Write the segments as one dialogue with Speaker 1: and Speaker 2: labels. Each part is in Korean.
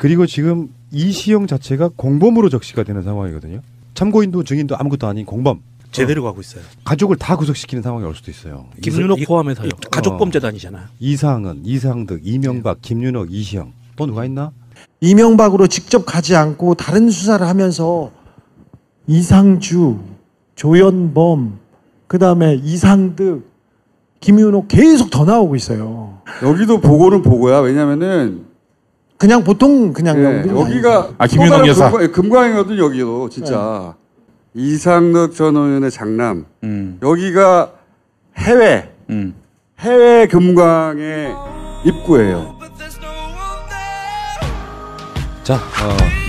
Speaker 1: 그리고 지금 이 시형 자체가 공범으로 적시가 되는 상황이거든요. 참고인도 증인도 아무것도 아닌 공범.
Speaker 2: 제대로 가고 있어요.
Speaker 1: 가족을 다 구속시키는 상황이 올 수도 있어요.
Speaker 3: 김윤옥 포함해서요.
Speaker 2: 가족범죄단이잖아요.
Speaker 1: 이상은, 이상득, 이명박, 김윤옥, 이시영. 또 누가 있나?
Speaker 4: 이명박으로 직접 가지 않고 다른 수사를 하면서 이상주, 조현범, 그다음에 이상득, 김윤옥 계속 더 나오고 있어요.
Speaker 5: 여기도 보고는 보고야. 왜냐면은
Speaker 4: 그냥 보통 그냥
Speaker 5: 여기가
Speaker 6: 김윤옥 여사
Speaker 5: 금광이거든. 여기도 진짜 이상득 전 의원의 장남. 여기가 해외 금광의 입구예요.
Speaker 1: 자,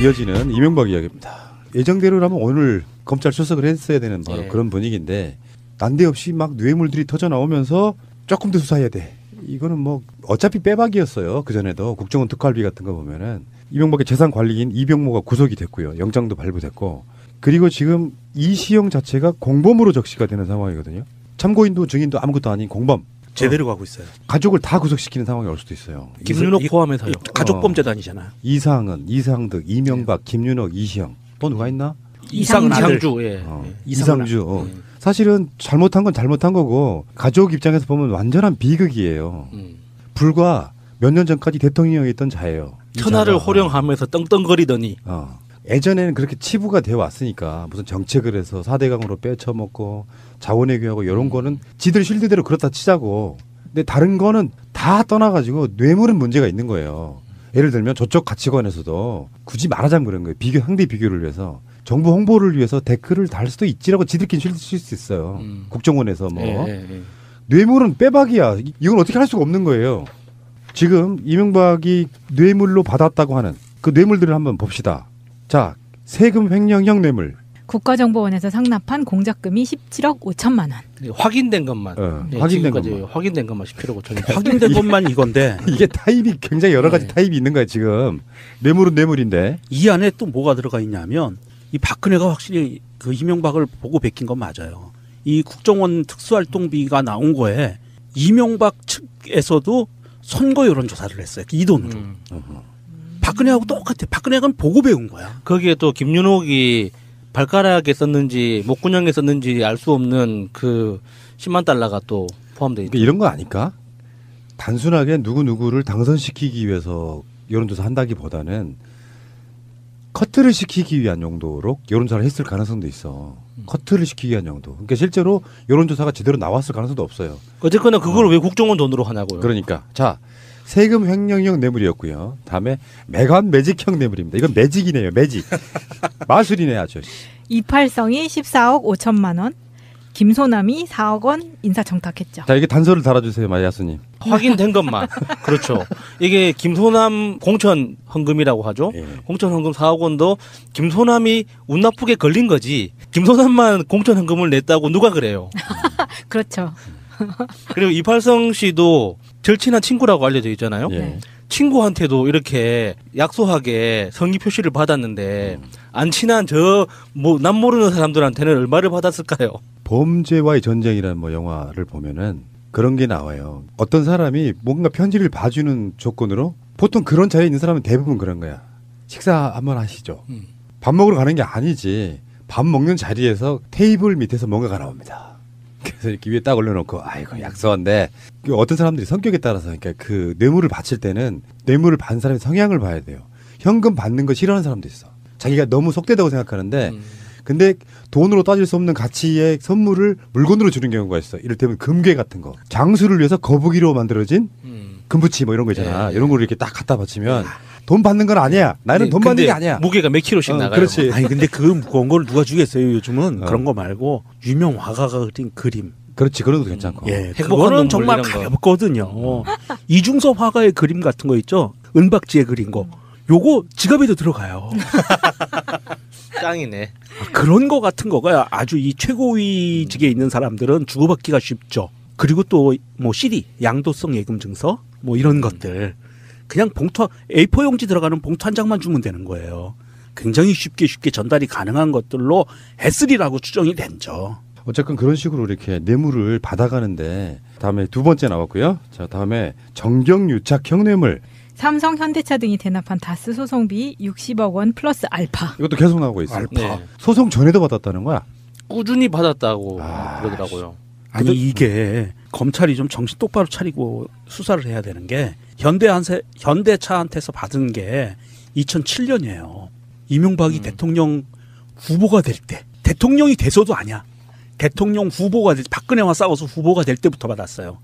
Speaker 1: 이어지는 이명박 이야기입니다. 예정대로라면 오늘 검찰 출석을 했어야 되는 바로 그런 분위기인데 난데없이 막 뇌물들이 터져 나오면서 조금 더 수사해야 돼. 이거는 뭐 어차피 빼박이었어요. 그전에도 국정원 특활비 같은 거 보면은 이명박의 재산 관리인 이병모가 구속이 됐고요. 영장도 발부됐고. 그리고 지금 이시영 자체가 공범으로 적시가 되는 상황이거든요. 참고인도 증인도 아무것도 아닌 공범.
Speaker 2: 제대로 가고 있어요.
Speaker 1: 가족을 다 구속시키는 상황이 올 수도 있어요.
Speaker 3: 김윤옥 포함해서요.
Speaker 2: 가족범죄단이잖아요.
Speaker 1: 이상은, 이상득, 이명박, 김윤옥, 이시영. 또 누가 있나?
Speaker 3: 이상주.
Speaker 1: 이상주. 사실은 잘못한 건 잘못한 거고 가족 입장에서 보면 완전한 비극이에요. 불과 몇 년 전까지 대통령이었던 자예요.
Speaker 3: 천하를 호령하면서 떵떵거리더니
Speaker 1: 예전에는 그렇게 치부가 되어 왔으니까 무슨 정책을 해서 4대강으로 빼쳐먹고 자원외교하고 이런 거는 지들 실드대로 그렇다 치자고. 근데 다른 거는 다 떠나가지고 뇌물은 문제가 있는 거예요. 예를 들면 저쪽 가치관에서도 굳이 말하자면 그런 거예요. 상대 비교를 위해서. 정부 홍보를 위해서 댓글을 달 수도 있지라고 지들끼리 실드 칠 수 있어요. 국정원에서 뭐. 뇌물은 빼박이야. 이건 어떻게 할 수가 없는 거예요. 지금 이명박이 뇌물로 받았다고 하는 그 뇌물들을 한번 봅시다. 자, 세금 횡령형 뇌물.
Speaker 7: 국가정보원에서 상납한 공작금이 17억 5천만 원.
Speaker 3: 확인된 것만.
Speaker 1: 확인된 것만.
Speaker 3: 확인된 것만 17억 5천.
Speaker 2: 확인된 것만 이건데
Speaker 1: 이게 타입이 굉장히 여러 가지 타입이 있는 거예요. 지금 뇌물은 뇌물인데
Speaker 2: 이 안에 또 뭐가 들어가 있냐면 이 박근혜가 확실히 그 이명박을 보고 베낀 건 맞아요. 이 국정원 특수활동비가 나온 거에 이명박 측에서도 선거 여론조사를 했어요. 이 돈으로. 박근혜하고 똑같아. 박근혜가 보고 배운 거야.
Speaker 3: 거기에 또 김윤옥이 발가락에 썼는지 목구멍에 썼는지 알 수 없는 그 10만 달러가 또 포함되어 있다.
Speaker 1: 그러니까 이런 거 아닐까? 단순하게 누구누구를 당선시키기 위해서 여론조사 한다기보다는 커트를 시키기 위한 용도로 여론조사를 했을 가능성도 있어. 커트를 시키기 위한 용도. 그러니까 실제로 여론조사가 제대로 나왔을 가능성도 없어요.
Speaker 3: 어쨌거나 그걸 왜 국정원 돈으로 하냐고요.
Speaker 1: 그러니까. 자, 세금 횡령형 뇌물이었고요. 다음에 매관 매직형 뇌물입니다. 이건 매직이네요. 매직. 마술이네 아주.
Speaker 7: 이팔성이 14억 5천만 원. 김소남이 4억 원 인사청탁했죠.
Speaker 1: 자, 이게 단서를 달아주세요. 마야스님.
Speaker 3: 확인된 것만. 그렇죠. 이게 김소남 공천 헌금이라고 하죠. 공천 헌금 4억 원도 김소남이 운 나쁘게 걸린 거지. 김소남만 공천 헌금을 냈다고 누가 그래요.
Speaker 7: 그렇죠.
Speaker 3: 그리고 이팔성 씨도 절친한 친구라고 알려져 있잖아요. 친구한테도 이렇게 약소하게 성의 표시를 받았는데 안 친한 남 모르는 사람들한테는 얼마를 받았을까요?
Speaker 1: 범죄와의 전쟁이라는 뭐 영화를 보면은 그런 게 나와요. 어떤 사람이 뭔가 편지를 봐주는 조건으로 보통 그런 자리에 있는 사람은 대부분 그런 거야. 식사 한번 하시죠. 밥 먹으러 가는 게 아니지. 밥 먹는 자리에서 테이블 밑에서 뭔가가 나옵니다. 그래서 이렇게 위에 딱 올려놓고 아이고 약소한데 어떤 사람들이 성격에 따라서 그러니까 그 뇌물을 바칠 때는 뇌물을 받는 사람의 성향을 봐야 돼요. 현금 받는 거 싫어하는 사람도 있어. 자기가 너무 속되다고 생각하는데 근데 돈으로 따질 수 없는 가치의 선물을 물건으로 주는 경우가 있어. 이를테면 금괴 같은 거. 장수를 위해서 거북이로 만들어진 금부치 뭐 이런 거 있잖아. 이런 거를 이렇게 딱 갖다 바치면 돈 받는 건 아니야. 나는 돈 받는 게 아니야.
Speaker 3: 무게가 몇 킬로씩 나가요.
Speaker 1: 그렇지.
Speaker 2: 아니 근데 그 무거운 걸 누가 주겠어요. 요즘은 그런 거 말고 유명 화가가 그린 그림.
Speaker 1: 그렇지. 그런 것도 괜찮고.
Speaker 2: 그거는 정말 가볍거든요. 이중섭 화가의 그림 같은 거 있죠. 은박지에 그린 거. 요거 지갑에도 들어가요.
Speaker 3: 짱이네.
Speaker 2: 그런 거 같은 거가 아주 이 최고위직에 있는 사람들은 주고받기가 쉽죠. 그리고 또 뭐 CD, 양도성 예금 증서 뭐 이런 것들. 그냥 봉투 A4 용지 들어가는 봉투 한 장만 주면 되는 거예요. 굉장히 쉽게 전달이 가능한 것들로 S3라고 추정이 된죠.
Speaker 1: 어쨌건 그런 식으로 이렇게 뇌물을 받아가는데 다음에 두 번째 나왔고요. 자, 다음에 정경유착형 뇌물.
Speaker 7: 삼성, 현대차 등이 대납한 다스 소송비 60억 원 플러스 알파.
Speaker 1: 이것도 계속 나오고 있어요.
Speaker 2: 알파.
Speaker 3: 네.
Speaker 1: 소송 전에도 받았다는 거야.
Speaker 3: 꾸준히 받았다고 그러더라고요.
Speaker 2: 아니 이게 검찰이 좀 정신 똑바로 차리고 수사를 해야 되는 게 현대차한테서 받은 게 2007년이에요. 이명박이 대통령 후보가 될 때, 대통령이 돼서도 아니야. 대통령 후보가 박근혜와 싸워서 후보가 될 때부터 받았어요.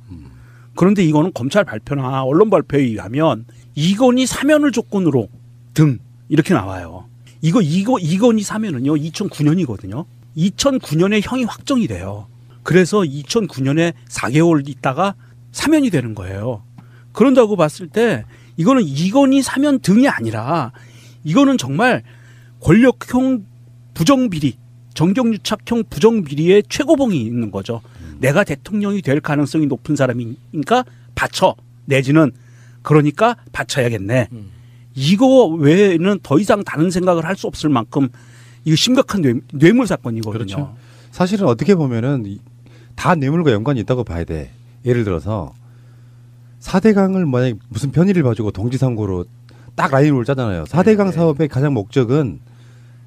Speaker 2: 그런데 이거는 검찰 발표나 언론 발표에 의하면 이건희 사면을 조건으로 등 이렇게 나와요. 이건희 사면은요 2009년이거든요. 2009년에 형이 확정이 돼요. 그래서 2009년에 4개월 있다가 사면이 되는 거예요. 그런다고 봤을 때 이거는 이건희 사면 등이 아니라 이거는 정말 권력형 부정비리, 정경유착형 부정비리의 최고봉이 있는 거죠. 내가 대통령이 될 가능성이 높은 사람이니까 바쳐. 내지는 그러니까 바쳐야겠네. 이거 외에는 더 이상 다른 생각을 할 수 없을 만큼 이거 심각한 뇌물 사건이거든요.
Speaker 1: 그렇죠. 사실은 어떻게 보면은 다 뇌물과 연관이 있다고 봐야 돼. 예를 들어서 4대강을 만약에 무슨 편의를 봐주고 동지상고로 딱 라인을 짜잖아요. 4대강 사업의 가장 목적은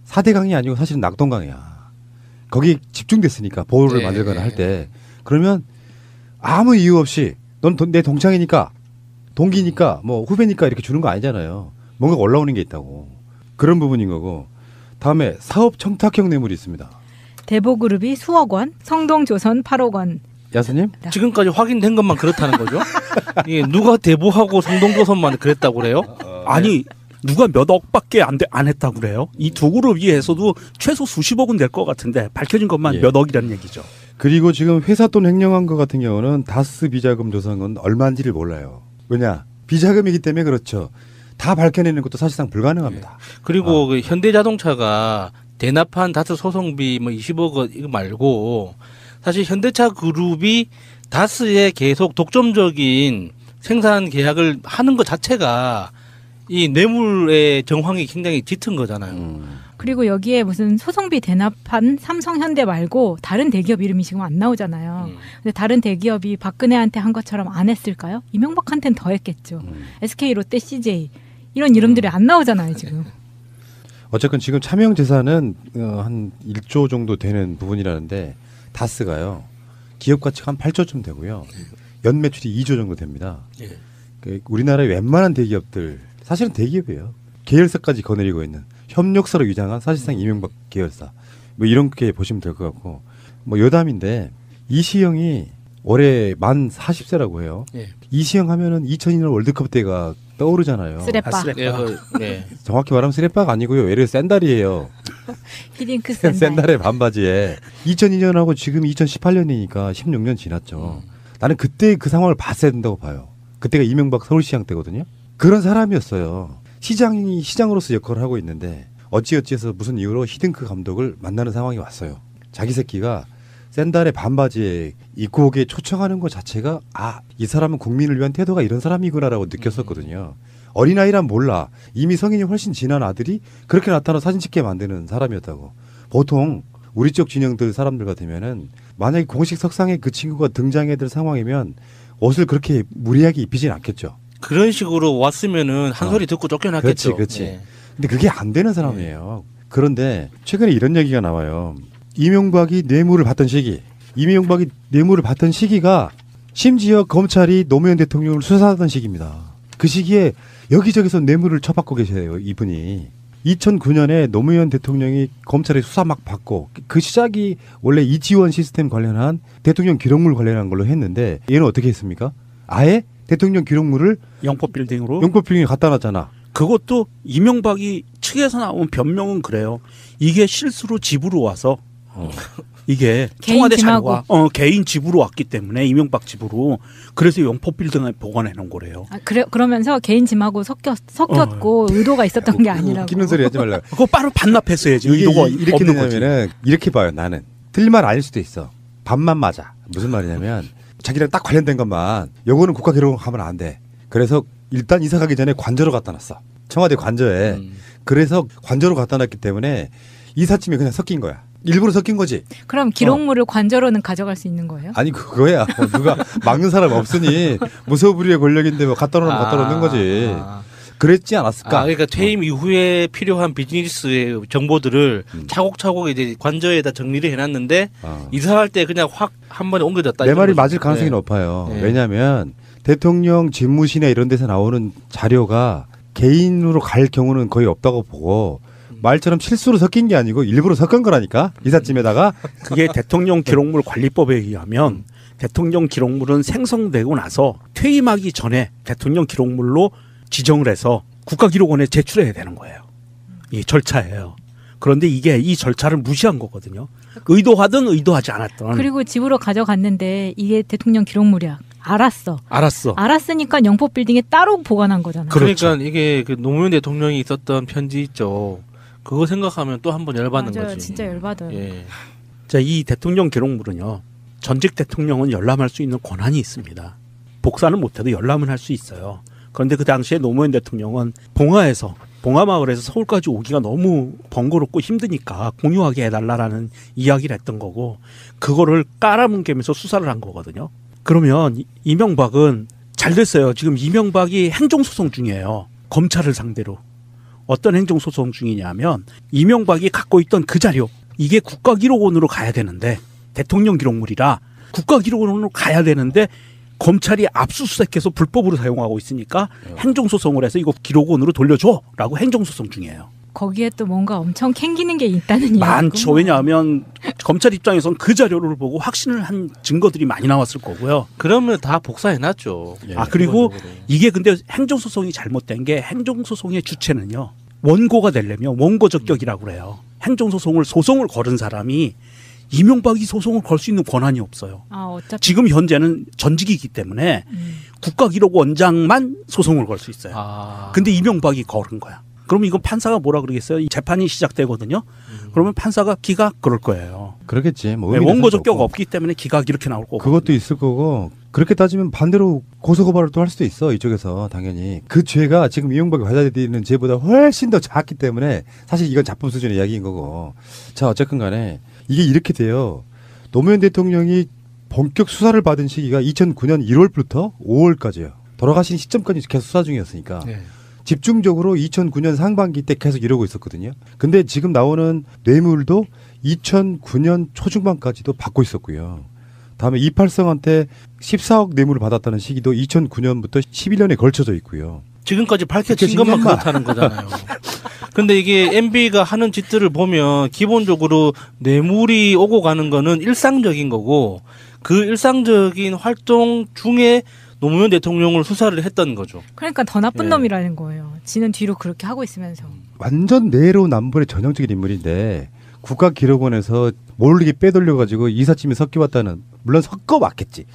Speaker 1: 4대강이 아니고 사실은 낙동강이야. 거기 집중됐으니까 보호를 만들거나 할 때 그러면 아무 이유 없이 넌 내 동창이니까 동기니까 뭐 후배니까 이렇게 주는 거 아니잖아요. 뭔가 올라오는 게 있다고. 그런 부분인 거고. 다음에 사업 청탁형 뇌물이 있습니다.
Speaker 7: 대보그룹이 수억 원, 성동조선 8억 원.
Speaker 1: 야스님?
Speaker 3: 지금까지 확인된 것만 그렇다는 거죠? 예, 누가 대보하고 성동조선만 그랬다고 그래요?
Speaker 2: 아니 누가 몇 억밖에 안 했다고 그래요? 이 두 그룹이 해서도 최소 수십억은 될 것 같은데 밝혀진 것만
Speaker 1: 예.
Speaker 2: 몇 억이라는 얘기죠.
Speaker 1: 그리고 지금 회사 돈 횡령한 것 같은 경우는 다스 비자금 조사는 얼마인지를 몰라요. 왜냐? 비자금이기 때문에 그렇죠. 다 밝혀내는 것도 사실상 불가능합니다.
Speaker 3: 그리고 그 현대자동차가 대납한 다스 소송비 뭐 20억 원 이거 말고 사실 현대차 그룹이 다스에 계속 독점적인 생산 계약을 하는 것 자체가 이 뇌물의 정황이 굉장히 짙은 거잖아요.
Speaker 7: 그리고 여기에 무슨 소송비 대납한 삼성, 현대 말고 다른 대기업 이름이 지금 안 나오잖아요. 근데 다른 대기업이 박근혜한테 한 것처럼 안 했을까요? 이명박한테는 더 했겠죠. SK, 롯데, CJ 이런 이름들이 안 나오잖아요 지금.
Speaker 1: 어쨌건 지금 차명 재산은 한 1조 정도 되는 부분이라는데 다스가요. 기업 가치가 한 8조쯤 되고요. 연 매출이 2조 정도 됩니다. 그 우리나라의 웬만한 대기업들 사실은 대기업이에요. 계열사까지 거느리고 있는 협력사로 위장한 사실상 이명박 계열사. 뭐 이렇게 보시면 될 것 같고 뭐 여담인데 이시영이 올해 만 40세라고 해요. 이시영 하면은 2002년 월드컵 때가 떠오르잖아요.
Speaker 7: 쓰레빠.
Speaker 3: 네.
Speaker 1: 정확히 말하면 쓰레빠가 아니고요. 얘를 샌달이에요.
Speaker 7: 히딩크 샌달.
Speaker 1: 샌달의 반바지에 2002년하고 지금 2018년이니까 16년 지났죠. 나는 그때 그 상황을 봤어야 된다고 봐요. 그때가 이명박 서울시장 때거든요. 그런 사람이었어요. 시장이 시장으로서 역할을 하고 있는데 어찌어찌해서 무슨 이유로 히딩크 감독을 만나는 상황이 왔어요. 자기 새끼가 샌달의 반바지에 입고 오게 초청하는 것 자체가 이 사람은 국민을 위한 태도가 이런 사람이구나라고 느꼈었거든요. 어린아이란 몰라. 이미 성인이 훨씬 지난 아들이 그렇게 나타나 사진 찍게 만드는 사람이었다고. 보통 우리 쪽 진영들 사람들 같으면은 만약에 공식 석상에 그 친구가 등장해야 될 상황이면 옷을 그렇게 무리하게 입히진 않겠죠.
Speaker 3: 그런 식으로 왔으면은 한 소리 듣고 쫓겨났겠죠.
Speaker 1: 그렇지.
Speaker 3: 네.
Speaker 1: 근데 그게 안 되는 사람이에요. 그런데 최근에 이런 얘기가 나와요. 이명박이 뇌물을 받던 시기가 심지어 검찰이 노무현 대통령을 수사하던 시기입니다. 그 시기에 여기저기서 뇌물을 쳐받고 계세요. 이분이. 2009년에 노무현 대통령이 검찰에 수사 막 받고 그 시작이 원래 이지원 시스템 관련한 대통령 기록물 관련한 걸로 했는데 얘는 어떻게 했습니까? 아예 대통령 기록물을
Speaker 2: 영포빌딩으로
Speaker 1: 영포빌딩에 갖다 놨잖아.
Speaker 2: 그것도 이명박이 측에서 나온 변명은 그래요. 이게 실수로 집으로 와서 이게
Speaker 7: 개인
Speaker 2: 청와대
Speaker 7: 집하고.
Speaker 2: 자료가 개인 집으로 왔기 때문에 이명박 집으로 그래서 영포빌딩에 보관해 놓은 거래요.
Speaker 7: 그러면서 개인 짐하고 섞였고 의도가 있었던 게 아니라고.
Speaker 1: 웃기는 소리 하지 말라.
Speaker 2: 그거 바로 반납했어야지.
Speaker 1: 이게
Speaker 2: 의도가
Speaker 1: 이렇게
Speaker 2: 없는 거지.
Speaker 1: 되냐면은 이렇게 봐요. 나는 틀린 말 아닐 수도 있어. 반만 맞아. 무슨 말이냐면 자기랑 딱 관련된 것만 요거는 국가 기록하면 안 돼. 그래서 일단 이사 가기 전에 관저로 갖다 놨어. 청와대 관저에. 그래서 관저로 갖다 놨기 때문에 이삿짐에 그냥 섞인 거야. 일부러 섞인 거지.
Speaker 7: 그럼 기록물을 관저로는 가져갈 수 있는 거예요?
Speaker 1: 아니 그거야. 누가 막는 사람 없으니 무소불위의 권력인데 뭐 갖다 놓으면 갖다 놓는 거지. 그랬지 않았을까?
Speaker 3: 그러니까 퇴임 이후에 필요한 비즈니스의 정보들을 차곡차곡 이제 관저에다 정리를 해놨는데 이사할 때 그냥 확 한 번에 옮겨졌다.
Speaker 1: 내 말이 맞을 가능성이 높아요.
Speaker 3: 네.
Speaker 1: 왜냐하면 대통령 집무실이나 이런 데서 나오는 자료가 개인으로 갈 경우는 거의 없다고 보고 말처럼 실수로 섞인 게 아니고 일부러 섞은 거라니까 이삿짐에다가.
Speaker 2: 그게 대통령 기록물 관리법에 의하면 대통령 기록물은 생성되고 나서 퇴임하기 전에 대통령 기록물로 지정을 해서 국가기록원에 제출해야 되는 거예요. 이 절차예요. 그런데 이게 이 절차를 무시한 거거든요. 의도하든 의도하지 않았던.
Speaker 7: 그리고 집으로 가져갔는데 이게 대통령 기록물이야. 알았어. 알았으니까 영법 빌딩에 따로 보관한 거잖아요.
Speaker 3: 그러니까 이게 그 노무현 대통령이 있었던 편지 있죠. 그거 생각하면 또 한 번 열받는
Speaker 7: 맞아요.
Speaker 3: 거지.
Speaker 7: 진짜 열받아요.
Speaker 3: 예.
Speaker 2: 자, 이 대통령 기록물은요. 전직 대통령은 열람할 수 있는 권한이 있습니다. 복사는 못해도 열람은 할 수 있어요. 그런데 그 당시에 노무현 대통령은 봉화마을에서 서울까지 오기가 너무 번거롭고 힘드니까 공유하게 해달라라는 이야기를 했던 거고 그거를 깔아뭉개면서 수사를 한 거거든요. 그러면 이명박은 잘 됐어요. 지금 이명박이 행정소송 중이에요. 검찰을 상대로. 어떤 행정소송 중이냐면 이명박이 갖고 있던 그 자료 이게 국가기록원으로 가야 되는데 대통령 기록물이라 국가기록원으로 가야 되는데 검찰이 압수수색해서 불법으로 사용하고 있으니까 행정소송을 해서 이거 기록원으로 돌려줘라고 행정소송 중이에요.
Speaker 7: 거기에 또 뭔가 엄청 캥기는 게 있다는 얘기고.
Speaker 2: 많죠. 왜냐하면 검찰 입장에서는 그 자료를 보고 확신을 한 증거들이 많이 나왔을 거고요.
Speaker 3: 그러면 다 복사해놨죠.
Speaker 2: 그리고
Speaker 3: 기본적으로.
Speaker 2: 이게 근데 행정소송이 잘못된 게 행정소송의 주체는요. 원고가 되려면 원고적격이라고 그래요. 행정소송을 걸은 사람이 이명박이 소송을 걸 수 있는 권한이 없어요.
Speaker 7: 어차피.
Speaker 2: 지금 현재는 전직이기 때문에 국가기록원장만 소송을 걸 수 있어요. 근데 이명박이 걸은 거야. 그러면 이건 판사가 뭐라 그러겠어요? 이 재판이 시작되거든요. 그러면 판사가 기각 그럴 거예요.
Speaker 1: 그러겠지. 뭐
Speaker 2: 원고적격 없기 때문에 기각 이렇게 나올 거고.
Speaker 1: 그것도 있을 거고 그렇게 따지면 반대로 고소고발을 또 할 수도 있어. 이쪽에서 당연히. 그 죄가 지금 이명박이 받아들이는 죄보다 훨씬 더 작기 때문에 사실 이건 자품 수준의 이야기인 거고. 자 어쨌든 간에 이게 이렇게 돼요. 노무현 대통령이 본격 수사를 받은 시기가 2009년 1월부터 5월까지예요. 돌아가신 시점까지 계속 수사 중이었으니까.
Speaker 3: 네.
Speaker 1: 집중적으로 2009년 상반기 때 계속 이러고 있었거든요. 근데 지금 나오는 뇌물도 2009년 초중반까지도 받고 있었고요. 다음에 이팔성한테 14억 뇌물을 받았다는 시기도 2009년부터 11년에 걸쳐져 있고요.
Speaker 3: 지금까지 밝혀진 것만 그렇다는 거잖아요. 근데 이게 MB가 하는 짓들을 보면 기본적으로 뇌물이 오고 가는 거는 일상적인 거고 그 일상적인 활동 중에 노무현 대통령을 수사를 했던 거죠.
Speaker 7: 그러니까 더 나쁜 놈이라는 거예요. 지는 뒤로 그렇게 하고 있으면서.
Speaker 1: 완전 내로남불의 전형적인 인물인데 국가기록원에서 모르게 빼돌려가지고 이삿짐에 섞여왔다는, 물론 섞어왔겠지.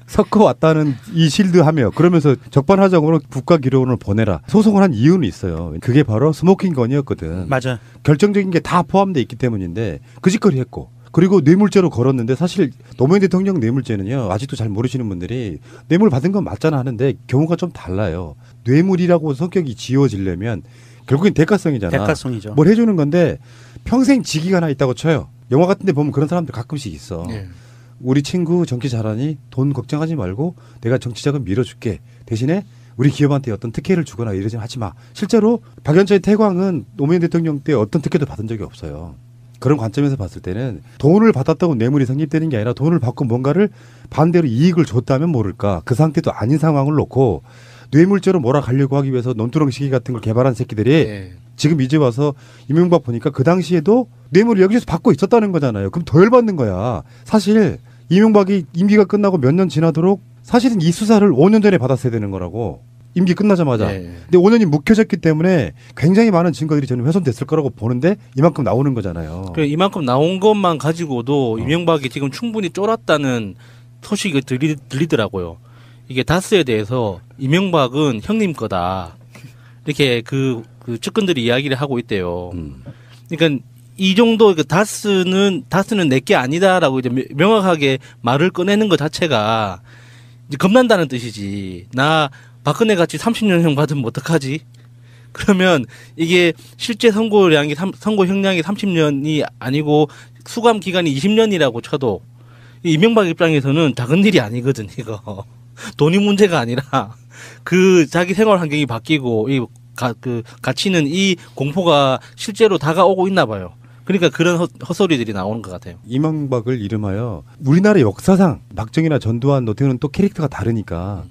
Speaker 1: 섞어왔다는 이 실드하며 그러면서 적반하장으로 국가기록원을 보내라 소송을 한 이유는 있어요. 그게 바로 스모킹 건이었거든.
Speaker 2: 맞아.
Speaker 1: 결정적인 게 다 포함되어 있기 때문인데 그 짓거리 했고, 그리고 뇌물죄로 걸었는데 사실 노무현 대통령 뇌물죄는요, 아직도 잘 모르시는 분들이 뇌물 받은 건 맞잖아 하는데 경우가 좀 달라요. 뇌물이라고 성격이 지워지려면 결국엔 대가성이잖아.
Speaker 2: 대가성이죠.
Speaker 1: 뭘 해주는 건데 평생 직위가 하나 있다고 쳐요. 영화 같은 데 보면 그런 사람들 가끔씩 있어. 우리 친구 정치 잘하니 돈 걱정하지 말고 내가 정치자금 밀어줄게. 대신에 우리 기업한테 어떤 특혜를 주거나 이러지 하지 마. 실제로 박연차의 태광은 노무현 대통령 때 어떤 특혜도 받은 적이 없어요. 그런 관점에서 봤을 때는 돈을 받았다고 뇌물이 성립되는 게 아니라 돈을 받고 뭔가를 반대로 이익을 줬다면 모를까. 그 상태도 아닌 상황을 놓고 뇌물죄로 몰아가려고 하기 위해서 논두렁 시기 같은 걸 개발한 새끼들이 지금 이제 와서 이명박 보니까 그 당시에도 뇌물을 여기서 받고 있었다는 거잖아요. 그럼 더 열받는 거야. 사실 이명박이 임기가 끝나고 몇 년 지나도록 사실은 이 수사를 5년 전에 받았어야 되는 거라고. 임기 끝나자마자. 근데 5년이 묵혀졌기 때문에 굉장히 많은 증거들이 저는 훼손됐을 거라고 보는데 이만큼 나오는 거잖아요.
Speaker 3: 그래, 이만큼 나온 것만 가지고도 이명박이 지금 충분히 쫄았다는 소식이 들리더라고요. 이게 다스에 대해서 이명박은 형님 거다. 이렇게 그 측근들이 이야기를 하고 있대요. 그러니까 이 정도 다스는 내게 아니다라고 이제 명확하게 말을 꺼내는 것 자체가 이제 겁난다는 뜻이지. 나 박근혜 같이 30년형 받으면 어떡하지? 그러면 이게 실제 선고형량이 30년이 아니고 수감 기간이 20년이라고 쳐도 이명박 입장에서는 작은 일이 아니거든 이거. 돈이 문제가 아니라 그 자기 생활 환경이 바뀌고 그 갇히는 이 공포가 실제로 다가오고 있나 봐요. 그러니까 그런 헛소리들이 나오는 것 같아요.
Speaker 1: 이명박을 이름하여 우리나라 역사상 박정희나 전두환, 노태우는 또 캐릭터가 다르니까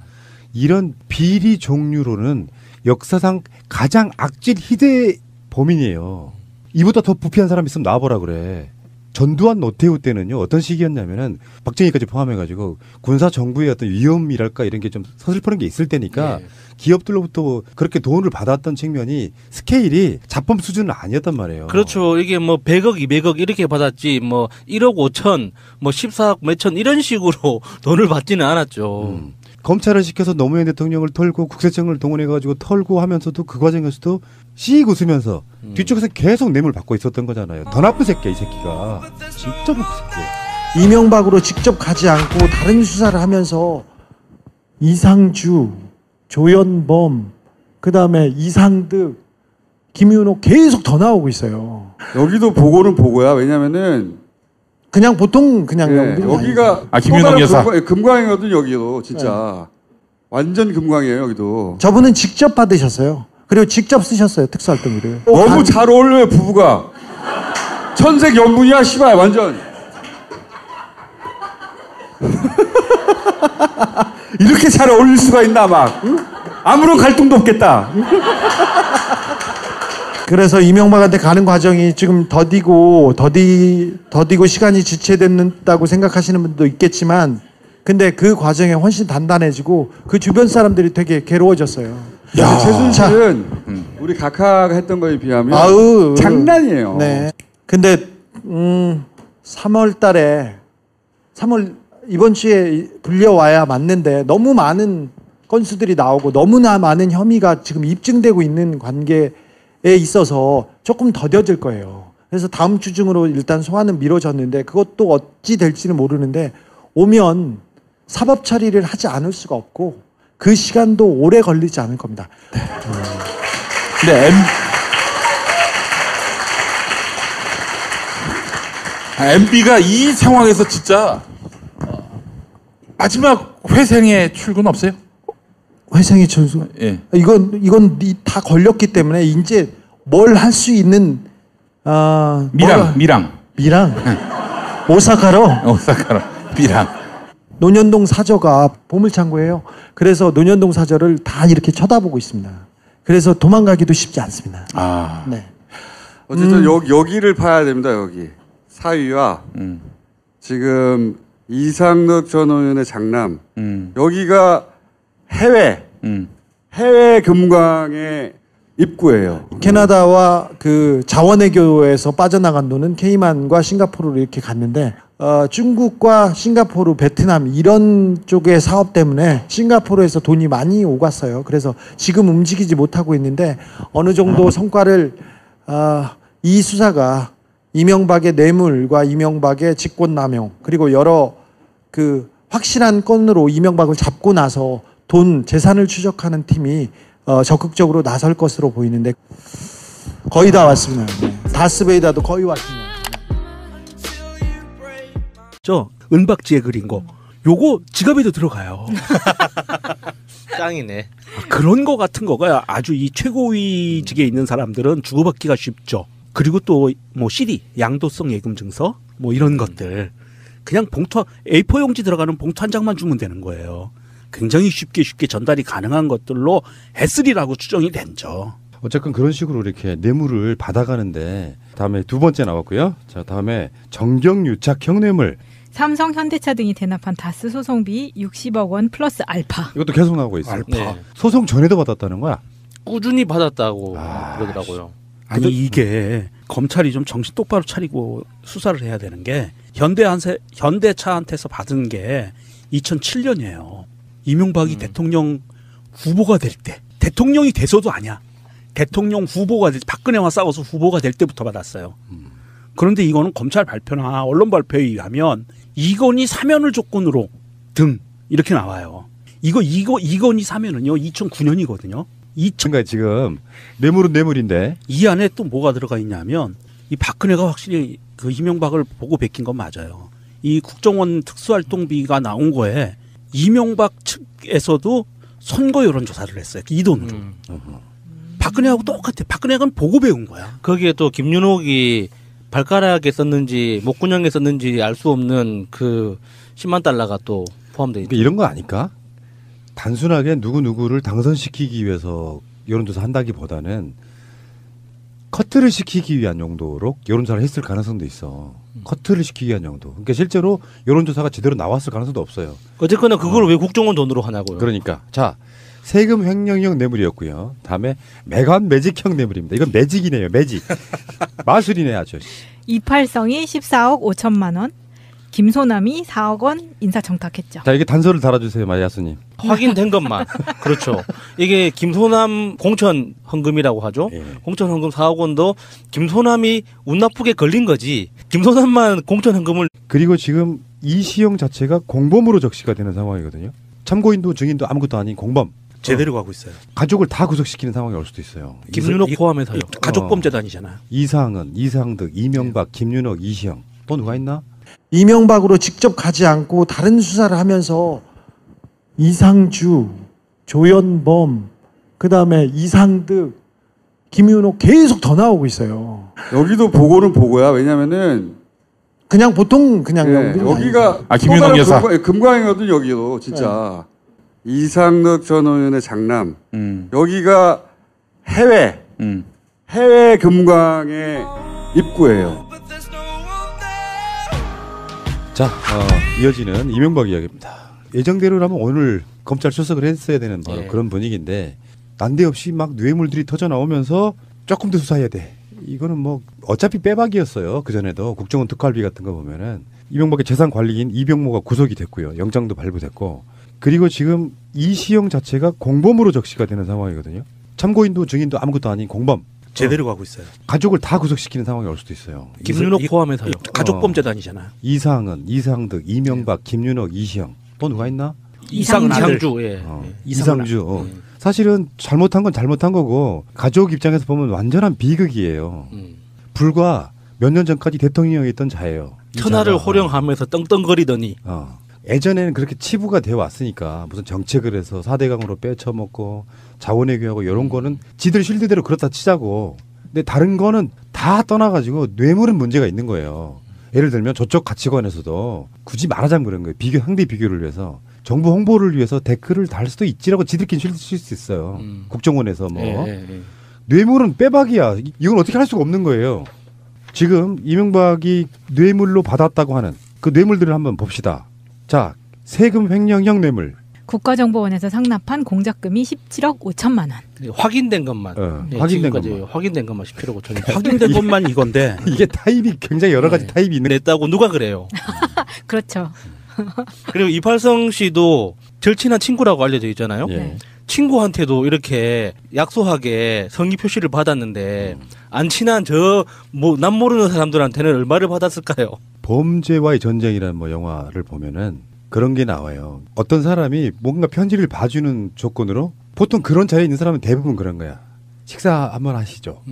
Speaker 1: 이런 비리 종류로는 역사상 가장 악질 희대 범인이에요. 이보다 더 부패한 사람 있으면 나와보라 그래. 전두환, 노태우 때는요 어떤 시기였냐면은 박정희까지 포함해가지고 군사 정부의 어떤 위험이랄까 이런 게 좀 서슬퍼런 게 있을 때니까
Speaker 3: 네.
Speaker 1: 기업들로부터 그렇게 돈을 받았던 측면이 스케일이 자범 수준은 아니었단 말이에요.
Speaker 3: 그렇죠. 이게 뭐 100억, 200억 이렇게 받았지 뭐 1억 5천, 뭐 14억 몇천 이런 식으로 돈을 받지는 않았죠.
Speaker 1: 검찰을 시켜서 노무현 대통령을 털고 국세청을 동원해가지고 털고 하면서도 그 과정에서도 씩 웃으면서 뒤쪽에서 계속 뇌물 받고 있었던 거잖아요. 더 나쁜 새끼야 이 새끼가. 진짜 나쁜 새끼야.
Speaker 4: 이명박으로 직접 가지 않고 다른 수사를 하면서 이상주, 조현범, 그다음에 이상득, 김윤호 계속 더 나오고 있어요.
Speaker 5: 여기도 보고는 보고야. 왜냐면은
Speaker 4: 그냥 보통 그냥
Speaker 5: 예, 여기가
Speaker 6: 김윤호 여사.
Speaker 5: 금광이거든 여기도 진짜 완전 금광이에요 여기도.
Speaker 4: 저분은 직접 받으셨어요. 그리고 직접 쓰셨어요 특수활동비를.
Speaker 5: 너무 잘 어울려요 부부가. 천색 연분이야 씨발 완전. 이렇게 잘 어울릴 수가 있나 막. 응? 아무런 갈등도 없겠다.
Speaker 4: 그래서 이명박한테 가는 과정이 지금 더디고 시간이 지체됐다고 생각하시는 분도 있겠지만 근데 그 과정에 훨씬 단단해지고 그 주변 사람들이 되게 괴로워졌어요.
Speaker 5: 야, 최순실은 우리 각하가 했던 거에 비하면 장난이에요.
Speaker 4: 네. 근데 3월 이번 주에 불려와야 맞는데 너무 많은 건수들이 나오고 너무나 많은 혐의가 지금 입증되고 있는 관계에 있어서 조금 더뎌질 거예요. 그래서 다음 주 중으로 일단 소환은 미뤄졌는데 그것도 어찌 될지는 모르는데 오면 사법 처리를 하지 않을 수가 없고 그 시간도 오래 걸리지 않을 겁니다.
Speaker 6: 근데 MB가 이 상황에서 진짜 마지막 회생의 출근 없어요?
Speaker 4: 회생의 전수.
Speaker 6: 예.
Speaker 4: 이건 다 걸렸기 때문에 이제 뭘 할 수 있는
Speaker 6: 미랑
Speaker 4: 오사카로
Speaker 6: 미랑.
Speaker 4: 논현동 사저가 보물창고예요. 그래서 논현동 사저를 다 이렇게 쳐다보고 있습니다. 그래서 도망가기도 쉽지 않습니다.
Speaker 6: 아.
Speaker 4: 네.
Speaker 5: 어쨌든 여기를 파야 됩니다. 여기 사위와 지금 이상득 전 의원의 장남 여기가 해외 금광의 입구예요.
Speaker 4: 캐나다와 그 자원외교에서 빠져나간 돈은 케이만과 싱가포르로 이렇게 갔는데 중국과 싱가포르, 베트남 이런 쪽의 사업 때문에 싱가포르에서 돈이 많이 오갔어요. 그래서 지금 움직이지 못하고 있는데 어느 정도 성과를 이 수사가 이명박의 뇌물과 이명박의 직권남용 그리고 여러 그 확실한 건으로 이명박을 잡고 나서 돈 재산을 추적하는 팀이 적극적으로 나설 것으로 보이는데 거의 다 왔습니다. 네. 다스베이다도 거의 왔습니다.
Speaker 2: 저 은박지에 그린 거 요거 지갑에도 들어가요.
Speaker 3: 짱이네.
Speaker 2: 그런 거 같은 거가 아주 이 최고위직에 있는 사람들은 주고받기가 쉽죠. 그리고 또 뭐 CD, 양도성 예금 증서 뭐 이런 것들 그냥 봉투 A4 용지 들어가는 봉투 한 장만 주면 되는 거예요. 굉장히 쉽게 전달이 가능한 것들로 S3라고 추정이 된죠.
Speaker 1: 어쨌건 그런 식으로 이렇게 뇌물을 받아가는데 다음에 두 번째 나왔고요. 자 다음에 정경유착 형뇌물.
Speaker 7: 삼성, 현대차 등이 대납한 다스 소송비 60억 원 플러스 알파.
Speaker 1: 이것도 계속 나오고 있어요.
Speaker 2: 알파.
Speaker 3: 네.
Speaker 1: 소송 전에도 받았다는 거야.
Speaker 3: 꾸준히 받았다고 그러더라고요.
Speaker 2: 아니 이게 검찰이 좀 정신 똑바로 차리고 수사를 해야 되는 게 현대차한테서 받은 게 2007년이에요. 이명박이 대통령 후보가 될 때, 대통령이 돼서도 아니야. 대통령 후보가 될, 박근혜와 싸워서 후보가 될 때부터 받았어요. 그런데 이거는 검찰 발표나 언론 발표에 의하면 이건희 사면을 조건으로 등 이렇게 나와요. 이건희 사면은요 2009년이거든요.
Speaker 1: 그러니까 지금 뇌물은 뇌물인데
Speaker 2: 이 안에 또 뭐가 들어가 있냐면 이 박근혜가 확실히 그 이명박을 보고 베낀 건 맞아요. 이 국정원 특수활동비가 나온 거에 이명박 측에서도 선거 여론조사를 했어요. 이 돈으로. 박근혜하고 똑같아. 박근혜는 보고 배운 거야.
Speaker 3: 거기에 또 김윤옥이 발가락에 썼는지 목구멍에 썼는지 알 수 없는 그 10만 달러가 또 포함되어 있죠.
Speaker 1: 그러니까 이런 거 아닐까? 단순하게 누구누구를 당선시키기 위해서 여론조사 한다기보다는 커트를 시키기 위한 용도로 여론조사를 했을 가능성도 있어. 커트를 시키기 위한 용도. 그러니까 실제로 여론조사가 제대로 나왔을 가능성도 없어요.
Speaker 3: 어쨌거나 그걸 왜 국정원 돈으로 하냐고요.
Speaker 1: 그러니까 자 세금 횡령형 뇌물이었고요. 다음에 매관 매직형 뇌물입니다. 이건 매직이네요. 매직. 마술이네 아주.
Speaker 7: 이팔성이 14억 5천만 원, 김소남이 4억 원 인사청탁했죠.
Speaker 1: 자 이게 단서를 달아주세요, 마야스님.
Speaker 3: 확인된 것만. 그렇죠. 이게 김소남 공천 헌금이라고 하죠.
Speaker 1: 예.
Speaker 3: 공천 헌금 4억 원도 김소남이 운 나쁘게 걸린 거지. 김소남만 공천 헌금을
Speaker 1: 그리고 지금 이시영 자체가 공범으로 적시가 되는 상황이거든요. 참고인도 증인도 아무것도 아닌 공범.
Speaker 2: 제대로 가고 있어요.
Speaker 1: 가족을 다 구속시키는 상황이 올 수도 있어요.
Speaker 3: 김윤옥 포함해서요.
Speaker 2: 가족범죄단이잖아요.
Speaker 1: 이상은, 이상득, 이명박, 김윤옥, 이시영. 또 누가 있나?
Speaker 4: 이명박으로 직접 가지 않고 다른 수사를 하면서 이상주, 조현범, 그다음에 이상득, 김윤옥 계속 더 나오고 있어요.
Speaker 5: 여기도 보고는 보고야. 왜냐면은
Speaker 4: 그냥 보통 그냥
Speaker 5: 예, 여기가
Speaker 6: 김윤옥 여사
Speaker 5: 금강이거든 여기도 진짜. 이상득 전 의원의 장남. 여기가 해외 금강의 입구예요.
Speaker 1: 자, 이어지는 이명박 이야기입니다. 예정대로라면 오늘 검찰 출석을 했어야 되는 바로 그런 분위기인데 난데없이 막 뇌물들이 터져 나오면서 조금 더 수사해야 돼. 이거는 뭐 어차피 빼박이었어요. 그전에도 국정원 특활비 같은 거 보면은 이명박의 재산 관리인 이병모가 구속이 됐고요. 영장도 발부됐고 그리고 지금 이시영 자체가 공범으로 적시가 되는 상황이거든요. 참고인도 증인도 아무것도 아닌 공범.
Speaker 2: 제대로 가고 있어요.
Speaker 1: 가족을 다 구속시키는 상황이 올 수도 있어요.
Speaker 3: 김윤옥 포함해서요.
Speaker 2: 가족범죄단이잖아요.
Speaker 1: 이상은, 이상득, 이명박, 김윤옥, 이시영. 또 누가 있나?
Speaker 3: 이상주. 예.
Speaker 1: 이상주. 사실은 잘못한 건 잘못한 거고 가족 입장에서 보면 완전한 비극이에요. 불과 몇 년 전까지 대통령이었던 자예요.
Speaker 3: 천하를 호령하면서 떵떵거리더니
Speaker 1: 예전에는 그렇게 치부가 되어 왔으니까 무슨 정책을 해서 4대강으로 빼쳐먹고 자원외교하고 이런 거는 지들 실드대로 그렇다 치자고. 근데 다른 거는 다 떠나가지고 뇌물은 문제가 있는 거예요. 예를 들면 저쪽 가치관에서도 굳이 말하자면 그런 거예요. 상대 비교를 위해서 정부 홍보를 위해서 댓글을 달 수도 있지라고 지들끼리 실드 칠 수 있어요. 국정원에서 뭐. 뇌물은 빼박이야. 이건 어떻게 할 수가 없는 거예요. 지금 이명박이 뇌물로 받았다고 하는 그 뇌물들을 한번 봅시다. 자, 세금 횡령형 뇌물.
Speaker 7: 국가정보원에서 상납한 공작금이 17억 5천만 원.
Speaker 3: 확인된 것만.
Speaker 1: 확인된 것만.
Speaker 3: 확인된 것만 17억 5천.
Speaker 2: 확인된 것만 이건데
Speaker 1: 이게 타입이 굉장히 여러 가지 타입이 있는.
Speaker 3: 냈다고 누가 그래요?
Speaker 7: 그렇죠.
Speaker 3: 그리고 이팔성 씨도 절친한 친구라고 알려져 있잖아요.
Speaker 1: 예.
Speaker 3: 친구한테도 이렇게 약소하게 성의 표시를 받았는데 안 친한 저 뭐 남 모르는 사람들한테는 얼마를 받았을까요?
Speaker 1: 범죄와의 전쟁이라는 뭐 영화를 보면은 그런 게 나와요. 어떤 사람이 뭔가 편지를 봐주는 조건으로 보통 그런 자리에 있는 사람은 대부분 그런 거야. 식사 한번 하시죠.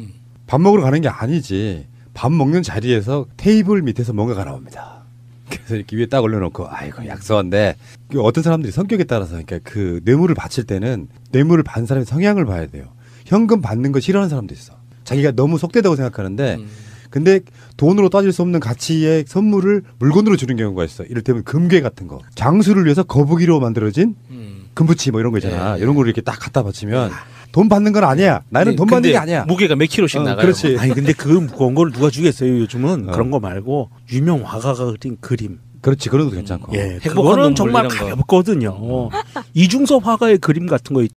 Speaker 1: 밥 먹으러 가는 게 아니지. 밥 먹는 자리에서 테이블 밑에서 뭔가가 나옵니다. 그래서 이렇게 위에 딱 올려놓고 아이고 약소한데 어떤 사람들이 성격에 따라서 그러니까 그 뇌물을 바칠 때는 뇌물을 받는 사람의 성향을 봐야 돼요. 현금 받는 거 싫어하는 사람도 있어. 자기가 너무 속되다고 생각하는데 근데 돈으로 따질 수 없는 가치의 선물을 물건으로 주는 경우가 있어. 이를테면 금괴 같은 거. 장수를 위해서 거북이로 만들어진 금부치 뭐 이런 거 있잖아. 이런 거를 이렇게 딱 갖다 바치면 돈 받는 건 아니야. 나는 돈 받는 게 아니야.
Speaker 3: 무게가 몇 킬로씩 나가요.
Speaker 1: 그렇지.
Speaker 2: 아니 근데 그 무거운 걸 누가 주겠어요. 요즘은 그런 거 말고 유명 화가가 그린 그림.
Speaker 1: 그렇지. 그래도 괜찮고.
Speaker 2: 예,
Speaker 3: 행복한
Speaker 2: 그거는
Speaker 3: 눈물
Speaker 2: 정말
Speaker 3: 이런 거.
Speaker 2: 가볍거든요. 이중섭 화가의 그림 같은 거